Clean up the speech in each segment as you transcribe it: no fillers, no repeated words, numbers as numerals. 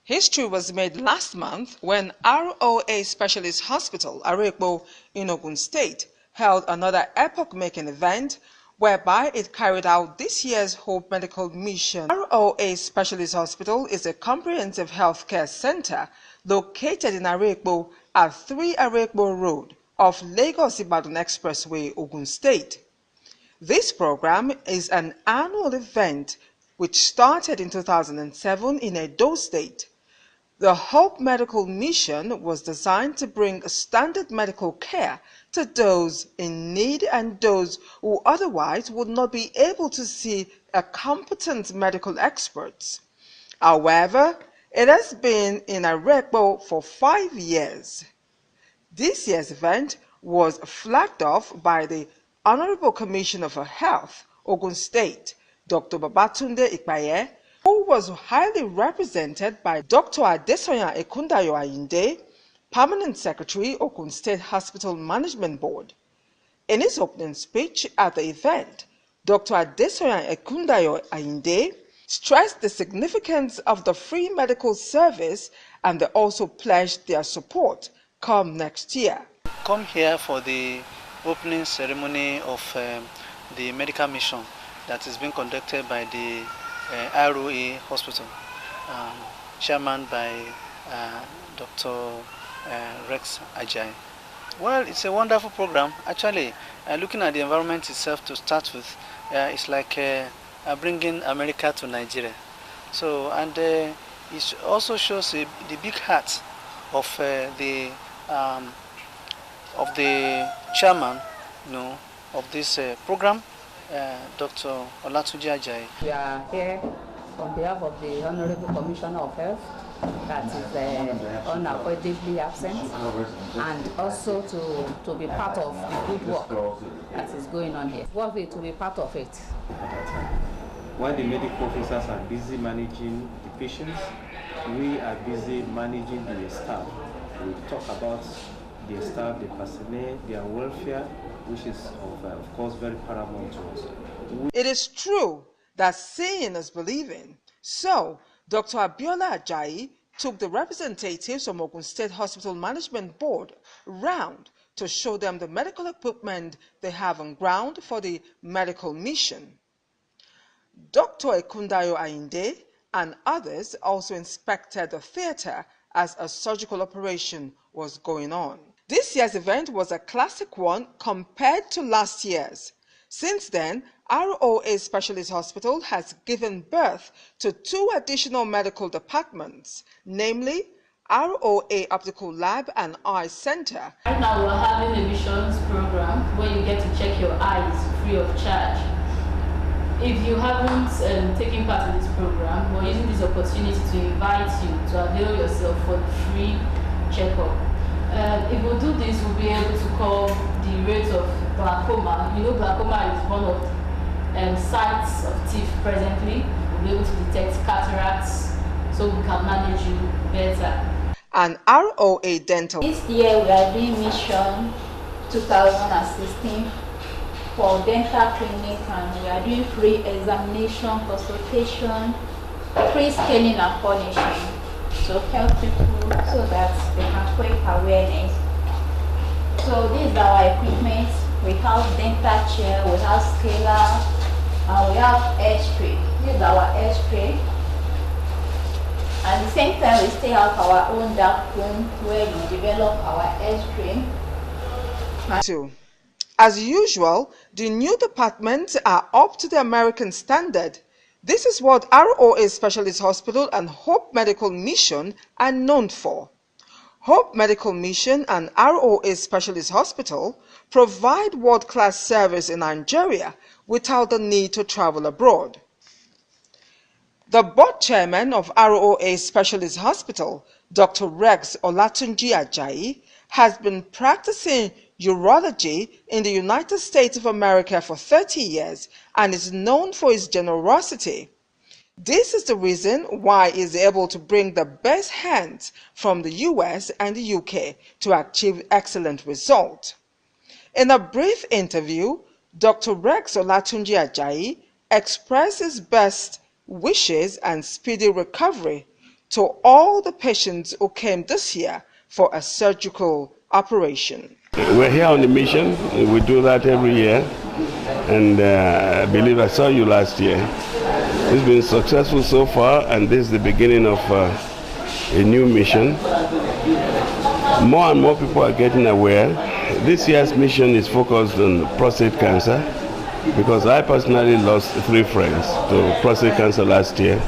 History was made last month when ROA Specialist Hospital, Arekpo, in Ogun State, held another epoch-making event whereby it carried out this year's Hope Medical Mission. ROA Specialist Hospital is a comprehensive healthcare center located in Arekpo at 3 Arekpo Road off Lagos-Ibadan Expressway, Ogun State. This program is an annual event which started in 2007 in Edo State. The Hope Medical Mission was designed to bring standard medical care to those in need and those who otherwise would not be able to see a competent medical experts. However, it has been in Arekpo for 5 years. This year's event was flagged off by the Honorable Commissioner for Health, Ogun State, Dr. Babatunde Ikpaye, who was highly represented by Dr. Adesoya Ekundayo Ayinde, Permanent Secretary, Ogun State Hospital Management Board. In his opening speech at the event, Dr. Adesoya Ekundayo Ayinde stressed the significance of the free medical service, and they also pledged their support come next year. Come here for the opening ceremony of the medical mission that is being conducted by the ROA Hospital, chairman by Dr. Rex Ajayi. Well, it's a wonderful program. Actually, looking at the environment itself to start with, it's like bringing America to Nigeria. So, and it also shows the big heart of the chairman, of this program, Dr. Olatunji Ajayi. We are here on behalf of the Honorable Commissioner of Health that is unavoidably absent, and also to be part of the good work that is going on here. Worth it to be part of it. While the medical officers are busy managing the patients, we are busy managing the staff. We talk about the staff, the personnel, their welfare, which is of course very paramount to us. It is true that seeing is believing. So, Dr. Abiola Ajayi took the representatives from Ogun State Hospital Management Board round to show them the medical equipment they have on ground for the medical mission. Dr. Ekundayo Ayinde and others also inspected the theater as a surgical operation was going on. This year's event was a classic one compared to last year's. Since then, ROA Specialist Hospital has given birth to 2 additional medical departments, namely ROA Optical Lab and Eye Center. Right now we're having a missions program where you get to check your eyes free of charge. If you haven't taken part in this program, we're using this opportunity to invite you to avail yourself for the free checkup. If we do this, we'll be able to curb the rate of glaucoma. You know, glaucoma is one of sites of teeth presently. We'll be able to detect cataracts, so we can manage you better. And ROA Dental. This year we are doing Mission 2016 for dental clinic, and we are doing free examination, consultation, free scaling and polishing to help people so that they can create awareness. So this is our equipment. We have dental chair, we have scaler, and we have X-ray. This is our X-ray. At the same time, we still have our own dark room where we develop our X-ray. As usual, the new departments are up to the American standard. This is what ROA Specialist Hospital and Hope Medical Mission are known for. Hope Medical Mission and ROA Specialist Hospital provide world-class service in Nigeria without the need to travel abroad. The board chairman of ROA Specialist Hospital, Dr. Rex Olatunji Ajayi, has been practicing urology in the United States of America for 30 years and is known for his generosity. This is the reason why he is able to bring the best hands from the US and the UK to achieve excellent results. In a brief interview, Dr. Rex Olatunji Ajayi expressed his best wishes and speedy recovery to all the patients who came this year for a surgical operation. We're here on the mission. We do that every year, and I believe I saw you last year. It's been successful so far, and this is the beginning of a new mission. More and more people are getting aware. This year's mission is focused on prostate cancer, because I personally lost 3 friends to prostate cancer last year,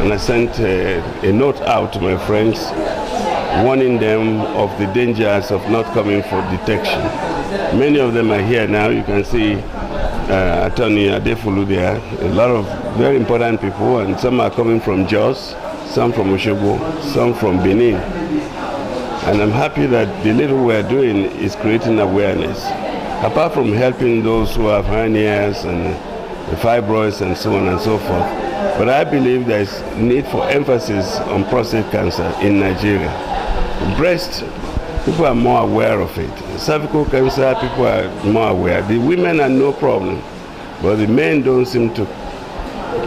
and I sent a note out to my friends warning them of the dangers of not coming for detection. Many of them are here now. You can see Attorney Adefulu there, a lot of very important people, and some are coming from Jos, some from Oshobo, some from Benin. And I'm happy that the little we're doing is creating awareness. Apart from helping those who have hernias and fibroids and so on and so forth, but I believe there's need for emphasis on prostate cancer in Nigeria. Breast, people are more aware of it. Cervical cancer, people are more aware. The women are no problem, but the men don't seem to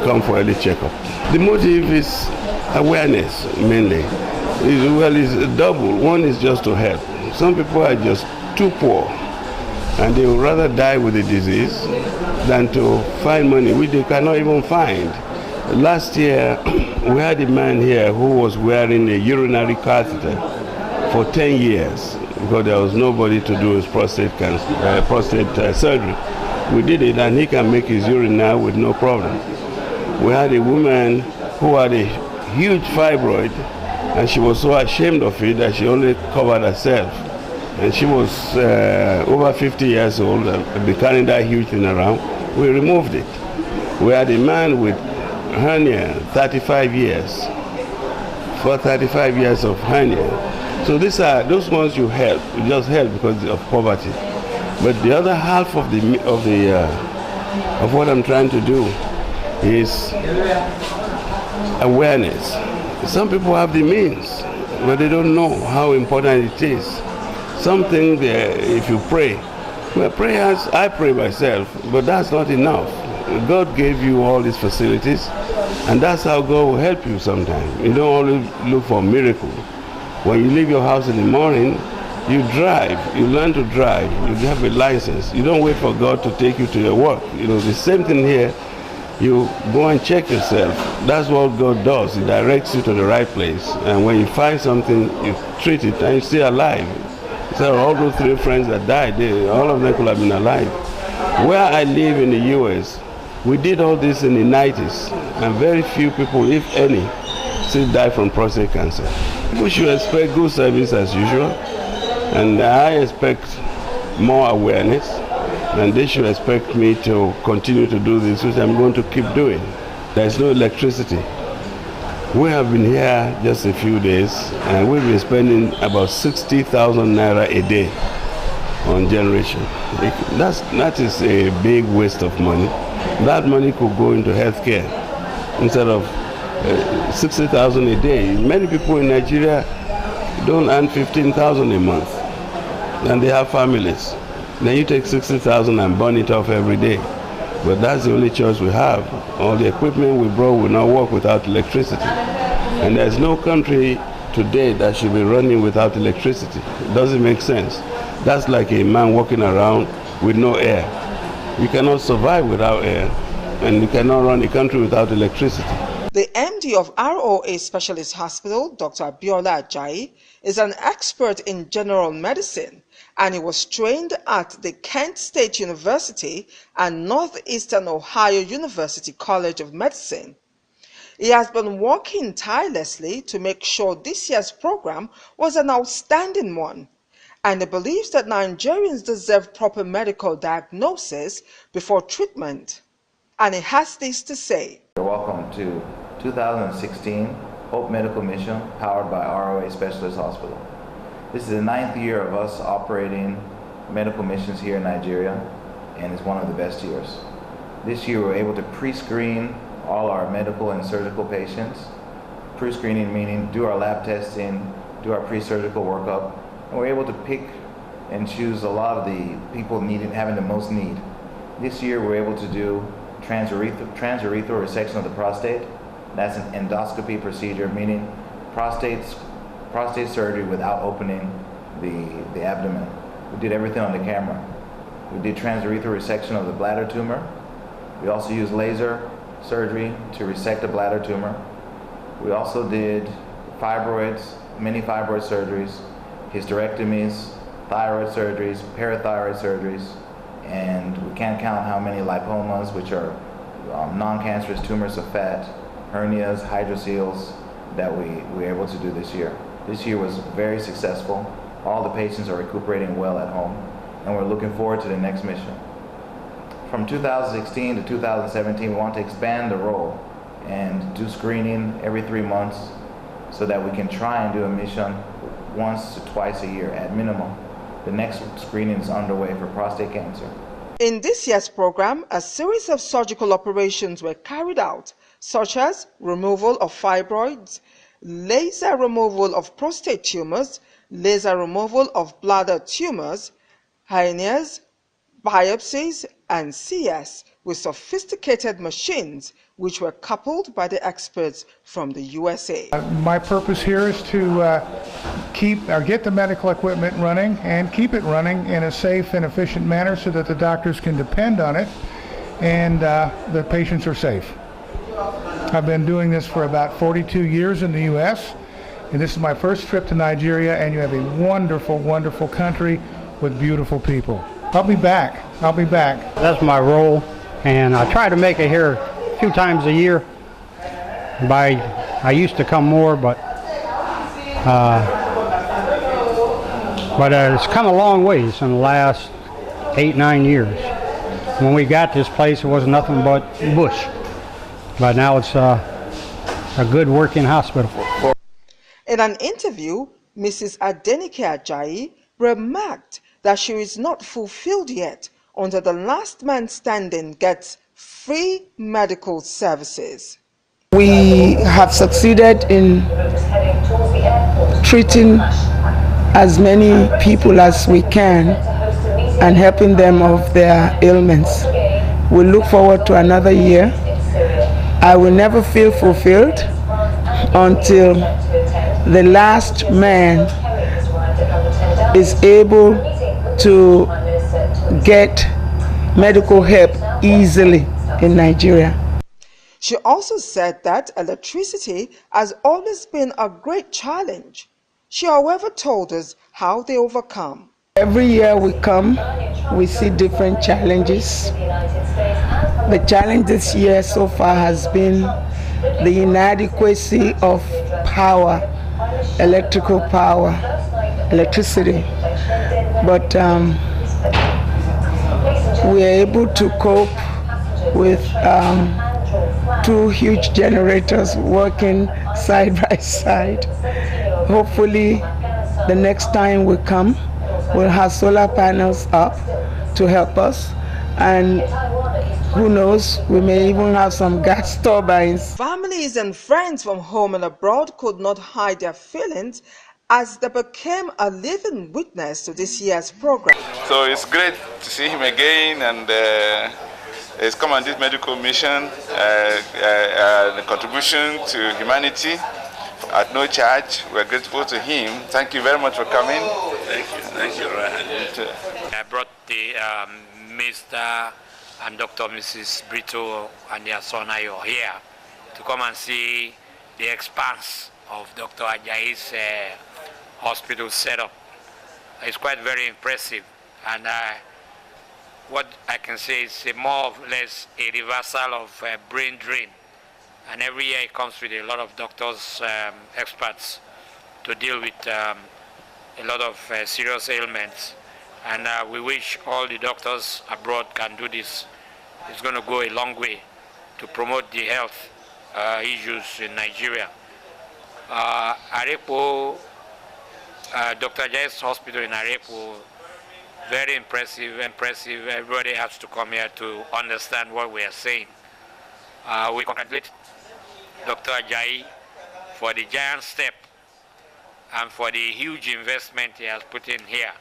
come for early checkup. The motive is awareness mainly. It's double. One is just to help. Some people are just too poor, and they would rather die with the disease than to find money, which they cannot even find. Last year, we had a man here who was wearing a urinary catheter for 10 years because there was nobody to do his prostate surgery. We did it, and he can make his urine now with no problem. We had a woman who had a huge fibroid, and she was so ashamed of it that she only covered herself. And she was over 50 years old and been carrying that huge thing around. We removed it. We had a man with hernia, 35 years. For 35 years of hernia. So these are those ones you help. You just help because of poverty. But the other half of what I'm trying to do is awareness. Some people have the means, but they don't know how important it is. Something there, if you pray, well, prayers, I pray myself, but that's not enough. God gave you all these facilities, and that's how God will help you sometimes. You don't always look for a miracle. When you leave your house in the morning, you drive, you learn to drive, you have a license. You don't wait for God to take you to your work. You know, the same thing here, you go and check yourself. That's what God does. He directs you to the right place. And when you find something, you treat it, and you're still alive. So all those 3 friends that died, all of them could have been alive. Where I live in the US, we did all this in the 90s, and very few people, if any, still die from prostate cancer. People should expect good service as usual, and I expect more awareness, and they should expect me to continue to do this, which I'm going to keep doing. There's no electricity. We have been here just a few days, and we've been spending about 60,000 naira a day on generation. That is a big waste of money. That money could go into healthcare instead of 60,000 a day. Many people in Nigeria don't earn 15,000 a month, and they have families. Then you take 60,000 and burn it off every day. But that's the only choice we have. All the equipment we brought will not work without electricity. And there's no country today that should be running without electricity. It doesn't make sense. That's like a man walking around with no air. You cannot survive without air, and you cannot run a country without electricity. The MD of ROA Specialist Hospital, Dr. Abiola Ajayi, is an expert in general medicine, and he was trained at the Kent State University and Northeastern Ohio University College of Medicine. He has been working tirelessly to make sure this year's program was an outstanding one, and he believes that Nigerians deserve proper medical diagnosis before treatment. And he has this to say. Welcome to 2016 Hope Medical Mission powered by ROA Specialist Hospital. This is the 9th year of us operating medical missions here in Nigeria, and it's one of the best years. This year we were able to pre-screen all our medical and surgical patients. Pre-screening meaning do our lab testing, do our pre-surgical workup, and we're able to pick and choose a lot of the people having the most need. This year we're able to do transurethral resection of the prostate. That's an endoscopy procedure, meaning prostate surgery without opening the abdomen. We did everything on the camera. We did transurethral resection of the bladder tumor. We also used laser surgery to resect the bladder tumor. We also did fibroids, many fibroid surgeries, hysterectomies, thyroid surgeries, parathyroid surgeries, and we can't count how many lipomas, which are non-cancerous tumors of fat, hernias, hydroceles, that we were able to do this year. This year was very successful. All the patients are recuperating well at home, and we're looking forward to the next mission. From 2016 to 2017, we want to expand the role and do screening every 3 months so that we can try and do a mission once to twice a year at minimum. The next screening is underway for prostate cancer. In this year's program, a series of surgical operations were carried out, such as removal of fibroids, laser removal of prostate tumors, laser removal of bladder tumors, hernias, biopsies, and CS with sophisticated machines which were coupled by the experts from the USA. My purpose here is to get the medical equipment running and keep it running in a safe and efficient manner so that the doctors can depend on it and the patients are safe. I've been doing this for about 42 years in the U.S. and this is my first trip to Nigeria, and you have a wonderful, wonderful country with beautiful people. I'll be back. I'll be back. That's my role, and I try to make it here a few times a year. I used to come more, but it's come a long ways in the last 8-9 years. When we got this place, it was nothing but bush, but now it's a good working hospital. In an interview, Mrs. Adenike Ajayi remarked that she is not fulfilled yet until the last man standing gets free medical services. We have succeeded in treating as many people as we can and helping them of their ailments. We look forward to another year. I will never feel fulfilled until the last man is able to get medical help easily in Nigeria. She also said that electricity has always been a great challenge. She, however, told us how they overcome. Every year we come, we see different challenges. The challenge this year so far has been the inadequacy of power, electrical power, electricity. But we are able to cope with 2 huge generators working side by side. Hopefully the next time we come, we'll have solar panels up to help us, and who knows, we may even have some gas turbines. Families and friends from home and abroad could not hide their feelings as they became a living witness to this year's program. So it's great to see him again, and he's come on this medical mission, the contribution to humanity at no charge. We're grateful to him. Thank you very much for coming. Thank you, Ryan. I brought the Mr. and Dr. Mrs. Brito and their son Ayo here to come and see the expanse of Dr. Ajayi's hospital setup. It's quite very impressive, and what I can say is more or less a reversal of brain drain. And every year it comes with a lot of doctors, experts, to deal with a lot of serious ailments. And we wish all the doctors abroad can do this. It's going to go a long way to promote the health issues in Nigeria. Arepo, Dr. Ajayi's hospital in Arepo, very impressive. Everybody has to come here to understand what we are saying. We congratulate Dr. Ajayi for the giant step and for the huge investment he has put in here.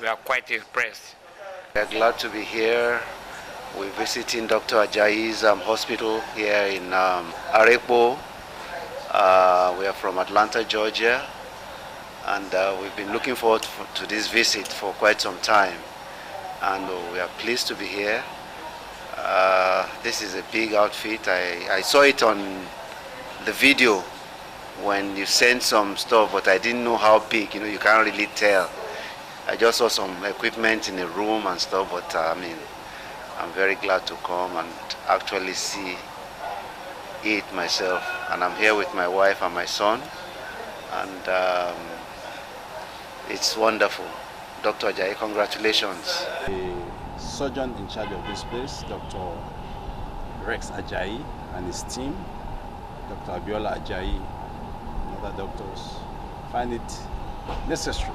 We are quite impressed. We are glad to be here. We're visiting Dr. Ajayi's hospital here in Arepo. We are from Atlanta, Georgia, and we've been looking forward to this visit for quite some time, and we are pleased to be here. This is a big outfit. I saw it on the video when you sent some stuff, but I didn't know how big. You can't really tell. I just saw some equipment in a room and stuff, but I mean, I'm very glad to come and actually see it myself. And I'm here with my wife and my son, and it's wonderful. Dr. Ajayi, congratulations. The surgeon in charge of this place, Dr. Rex Ajayi, and his team, Dr. Abiola Ajayi, and other doctors, find it necessary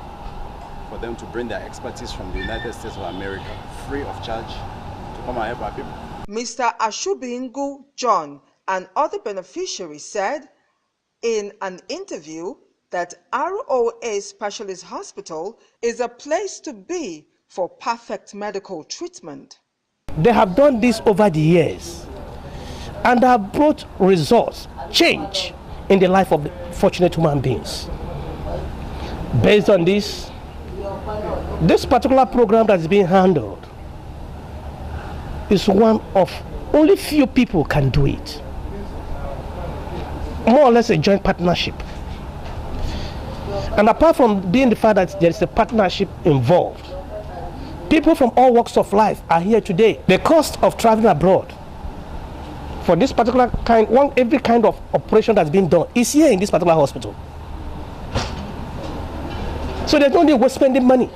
for them to bring their expertise from the United States of America, free of charge, to come and help our people. Mr. Ashubingu John and other beneficiaries said in an interview that ROA Specialist Hospital is a place to be for perfect medical treatment. They have done this over the years and have brought results, change in the life of the fortunate human beings. Based on this particular program that is being handled is one of only few people can do it. More or less a joint partnership. And apart from being the fact that there is a partnership involved, people from all walks of life are here today. The cost of traveling abroad for this particular every kind of operation that's been done is here in this particular hospital. So there's no need we're spending money.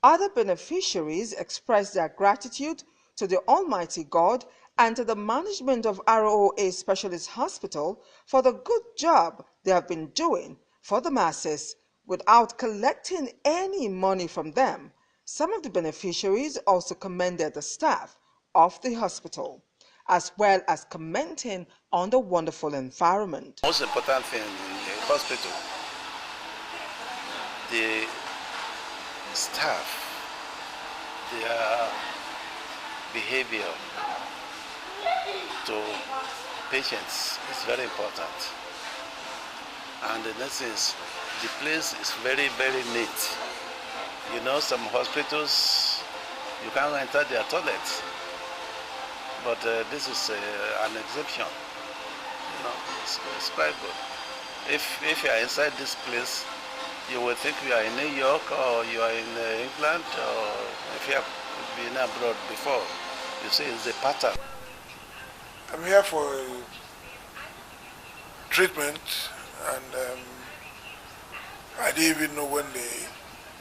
Other beneficiaries expressed their gratitude to the Almighty God and to the management of ROA Specialist Hospital for the good job they have been doing for the masses without collecting any money from them. Some of the beneficiaries also commended the staff of the hospital, as well as commenting on the wonderful environment. Most important thing in the hospital, the staff, their behavior to patients is very important. And the next is, the place is very, very neat. You know, some hospitals, you can't enter their toilets. But this is an exception. You know, it's quite good. If you are inside this place, you will think you are in New York or you are in England, or if you have been abroad before, you see it's a pattern. I'm here for treatment, and I didn't even know when they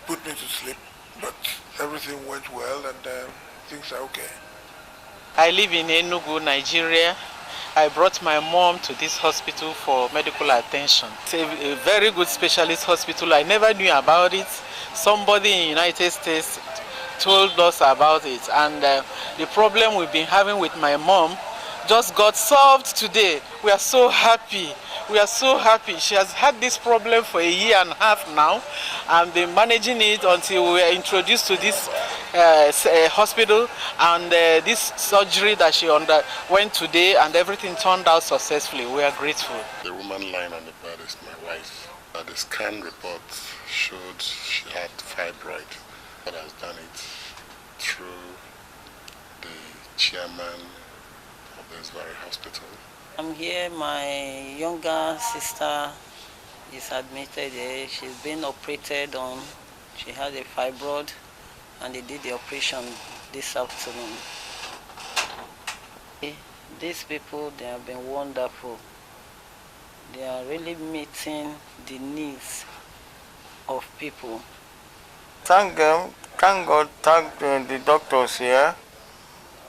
put me to sleep, but everything went well and things are okay. I live in Enugu, Nigeria. I brought my mom to this hospital for medical attention. It's a very good specialist hospital. I never knew about it. Somebody in the United States told us about it, and the problem we've been having with my mom just got solved today. We are so happy. We are so happy. She has had this problem for a year and a half now, and been managing it until we were introduced to this hospital and this surgery that she underwent today, and everything turned out successfully. We are grateful. The woman lying on the bed is my wife. The scan report showed she had fibroid. God has done it through the chairman of this very hospital. I'm here, my younger sister is admitted here. She's been operated on. She had a fibroid and they did the operation this afternoon. These people, they have been wonderful. They are really meeting the needs of people. Thank them, thank God, thank the doctors here.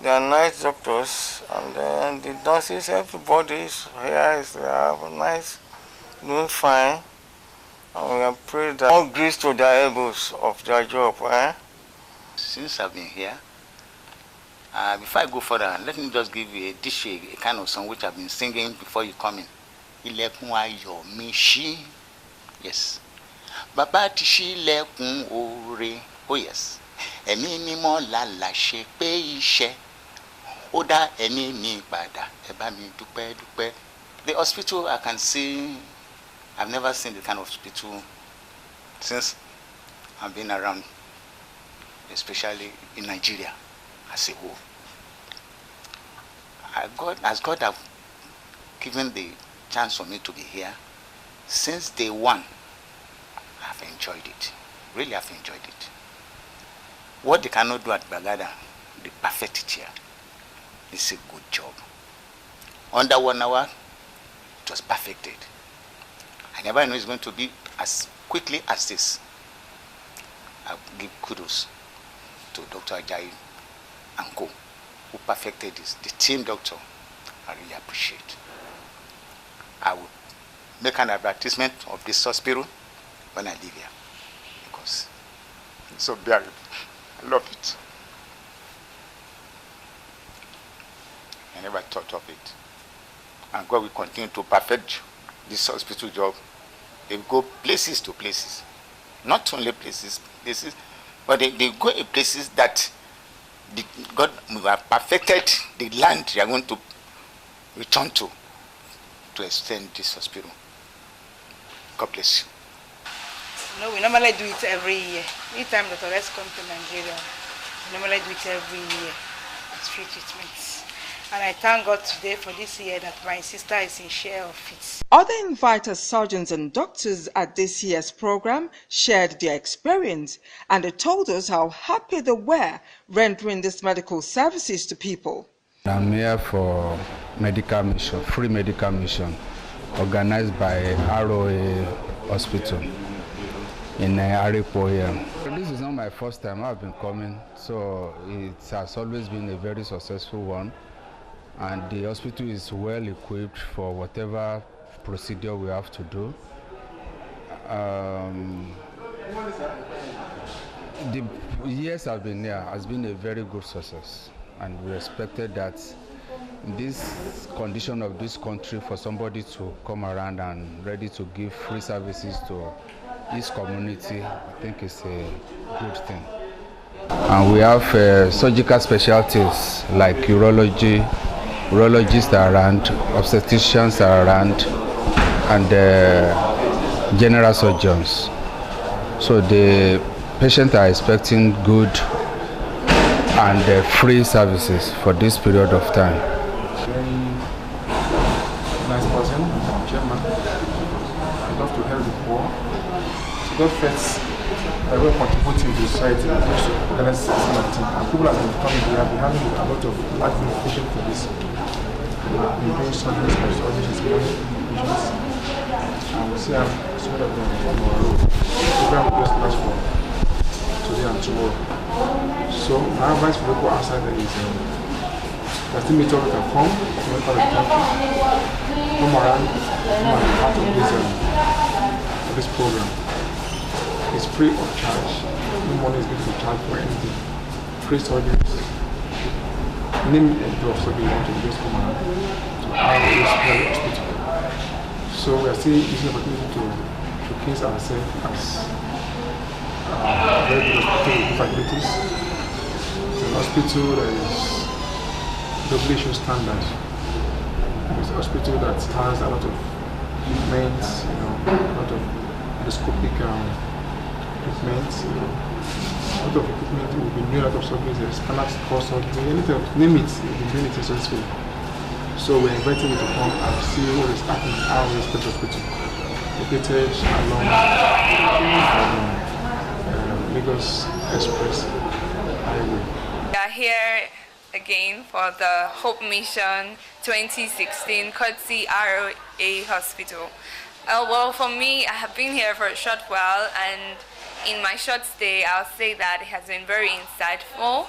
They are nice doctors, and then the nurses, everybody is here, they are nice, doing fine. And we have prayed that all grease to their elbows of their job. Since I've been here, before I go further, let me just give you a kind of song which I've been singing before you come in. Ilẹ̀kùn ayọ̀ mi ṣí. Yes. Bàbá ti ṣí ilẹ̀kùn oore. Oh yes. Ẹ̀mí mímọ́ làlà ṣe pé iṣẹ́. Ó dá ẹ̀mí mi padà. Ẹ bá mi dúpẹ́ dúpẹ́ The hospital, I can see, I've never seen the kind of hospital since I've been around, especially in Nigeria as a whole. As God have given the chance for me to be here, since day one, I've enjoyed it. Really, I've enjoyed it. What they cannot do at Bagada, they perfect it here. It's a good job. Under 1 hour, it was perfected. I never knew it's going to be as quickly as this. I give kudos to Dr. Ajayi and co, who perfected this. The team doctor, I really appreciate. I would make an advertisement of this hospital when I leave here, because it's so bearable. I love it. I never thought of it. And God will continue to perfect this hospital job. They go places to places. Not only places, but they go in places that God will have perfected the land they are going to return to extend this hospital. God bless you. No, we normally do it every year. Each time Dr. Rex comes to Nigeria, we normally do it every year. It's free treatments. And I thank God today for this year that my sister is in share of it. Other invited surgeons and doctors at this year's program shared their experience, and they told us how happy they were rendering these medical services to people. I'm here for medical mission, free medical mission, organized by Roa Hospital in Arepo here. This is not my first time I've been coming, so it has always been a very successful one. And the hospital is well equipped for whatever procedure we have to do. The years I've been here has been a very good success, and we expected that in this condition of this country, for somebody to come around and ready to give free services to this community, I think it's a good thing. And we have surgical specialties like urology, urologists are around, obstetricians are around, and general surgeons. So the patients are expecting good and free services for this period of time. Very nice person, chairman. I love to help the poor. So God first, I will contributing to society. And people have been coming, we have been having a lot of advocation for this. We've been doing something special, patients. And we see how some of them tomorrow. The program will just last for today and tomorrow. So my advice for people outside there is that still meet up with a come from the country, come around, come and be part of this program. It's free of charge. No money is going to be charged for anything. Free surgeries. Name the surgery you want to just come around to our hospital. So we are still using the opportunity to showcase ourselves as a very good hospital with facilities. It's an hospital that is WHO standard. It's a hospital that has a lot of equipment, a lot of endoscopic equipment, a lot of equipment. We've been doing a lot of surgeries, scanners, core surgery, anything, name it, we've been doing it successfully. So we're inviting you to come and see what is happening at our hospital, located along Lagos Express Highway. We are here again for the Hope Mission 2016 courtesy ROA Hospital. Well, for me, I have been here for a short while, and in my short stay, I'll say that it has been very insightful.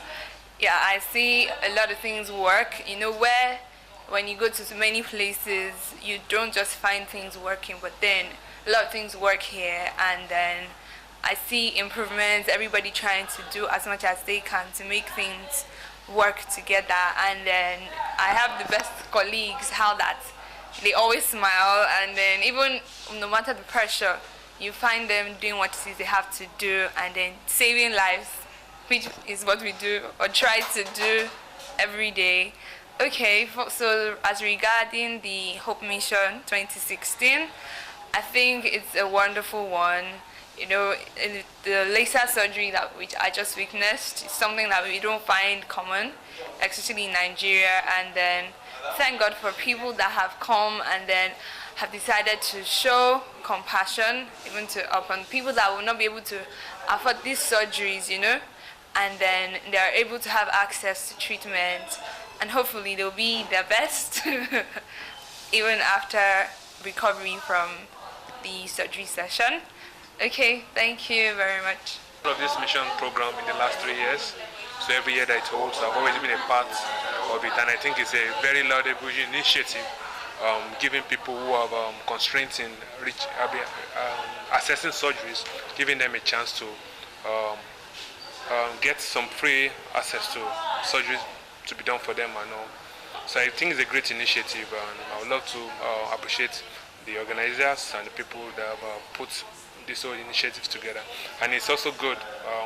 Yeah, I see a lot of things work. You know, when you go to so many places, you don't just find things working, but then a lot of things work here, and then I see improvements, everybody trying to do as much as they can to make things work together. And then I have the best colleagues, how that they always smile, and then even no matter the pressure, you find them doing what it is they have to do, and then saving lives, which is what we do or try to do every day. Okay, so as regarding the Hope Mission 2016, I think it's a wonderful one. You know, the laser surgery that which I just witnessed is something that we don't find common, especially in Nigeria. And then thank God for people that have come and then have decided to show compassion even to upon people that will not be able to afford these surgeries, you know, and then they are able to have access to treatment, and hopefully they'll be their best even after recovery from the surgery session. Okay, thank you very much. Of this mission program in the last 3 years, so every year that it holds, I've always been a part of it, and I think it's a very laudable initiative, giving people who have constraints in accessing surgeries, giving them a chance to get some free access to surgeries to be done for them and all. So I think it's a great initiative, and I would love to appreciate the organizers and the people that have put this whole initiative together. And it's also good.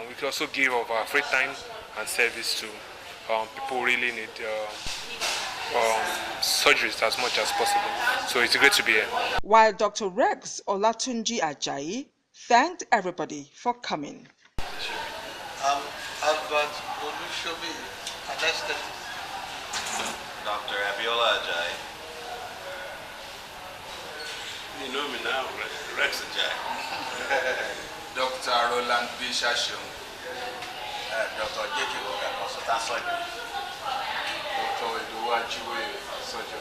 We can also give of our free time and service to people who really need surgeries as much as possible. So it's great to be here. While Dr. Rex Olatunji Ajayi thanked everybody for coming. Albert Olushobi, Dr. Abiola Ajayi. You know me now, Rex Ajayi. Dr. Roland B. Shashung. Dr. J.K. Woga, consultant surgeon. Dr. Eduwa Chiwe, surgeon.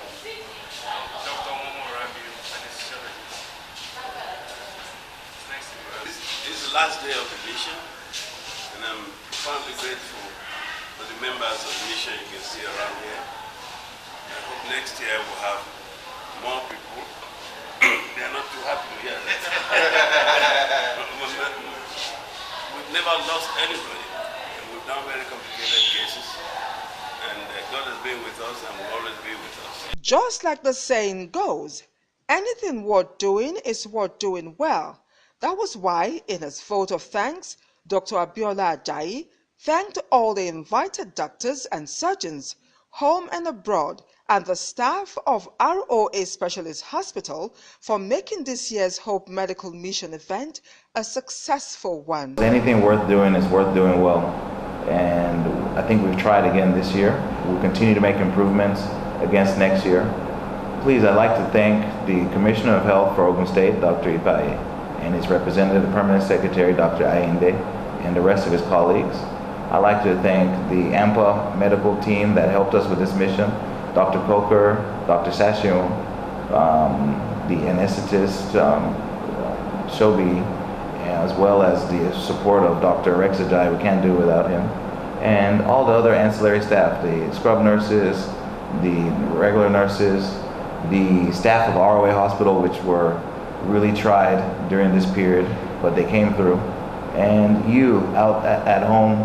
Dr. Momo Rabiu, anesthesiologist. It's nice to be here. This is the last day of the mission, and I'm profoundly grateful for the members of the mission you can see around here. I hope next year we'll have more people. They are not too happy to hear that. We've never lost anybody, and we've done very complicated cases, and God has been with us and will always be with us. Just like the saying goes, anything worth doing is worth doing well. That was why, in his vote of thanks, Dr. Abiola Ajayi thanked all the invited doctors and surgeons, home and abroad, and the staff of ROA Specialist Hospital for making this year's Hope Medical Mission event a successful one. Anything worth doing is worth doing well, and I think we've tried again this year. We'll continue to make improvements against next year. Please, I'd like to thank the Commissioner of Health for Ogun State, Dr. Ipaye, and his representative, the Permanent Secretary, Dr. Ayinde, and the rest of his colleagues. I'd like to thank the AMPA medical team that helped us with this mission, Dr. Coker, Dr. Sashion, the anesthetist, Shobi, as well as the support of Dr. Rex Ajayi. We can't do it without him. And all the other ancillary staff, the scrub nurses, the regular nurses, the staff of ROA Hospital, which were really tried during this period, but they came through. And you out at home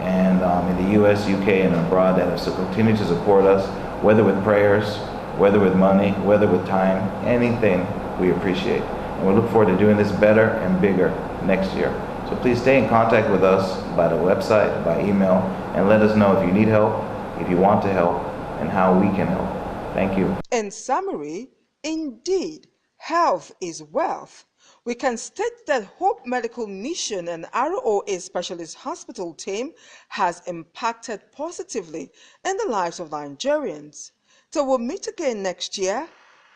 and in the US, UK, and abroad that have continued to support us, whether with prayers, whether with money, whether with time, anything we appreciate. And we look forward to doing this better and bigger next year. So please stay in contact with us by the website, by email, and let us know if you need help, if you want to help, and how we can help. Thank you. In summary, indeed, health is wealth. We can state that Hope Medical Mission and ROA Specialist Hospital team has impacted positively in the lives of Nigerians. Till we'll meet again next year,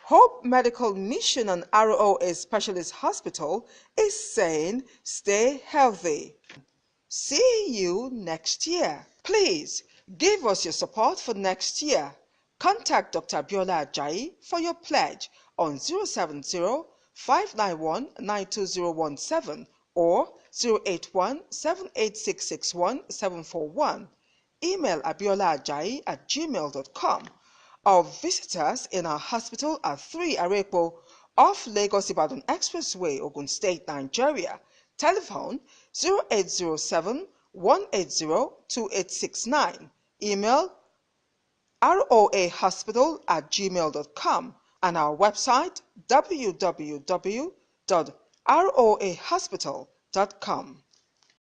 Hope Medical Mission and ROA Specialist Hospital is saying stay healthy. See you next year. Please give us your support for next year. Contact Dr. Abiola Ajayi for your pledge on 070-591-92017 or 081-786-61741. Email abiolaajayi@gmail.com or visit us in our hospital at 3 Arepo off Lagos-Ibadan Expressway, Ogun State, Nigeria. Telephone 0807-180-2869. Email roahospital@gmail.com and our website www.roahospital.com.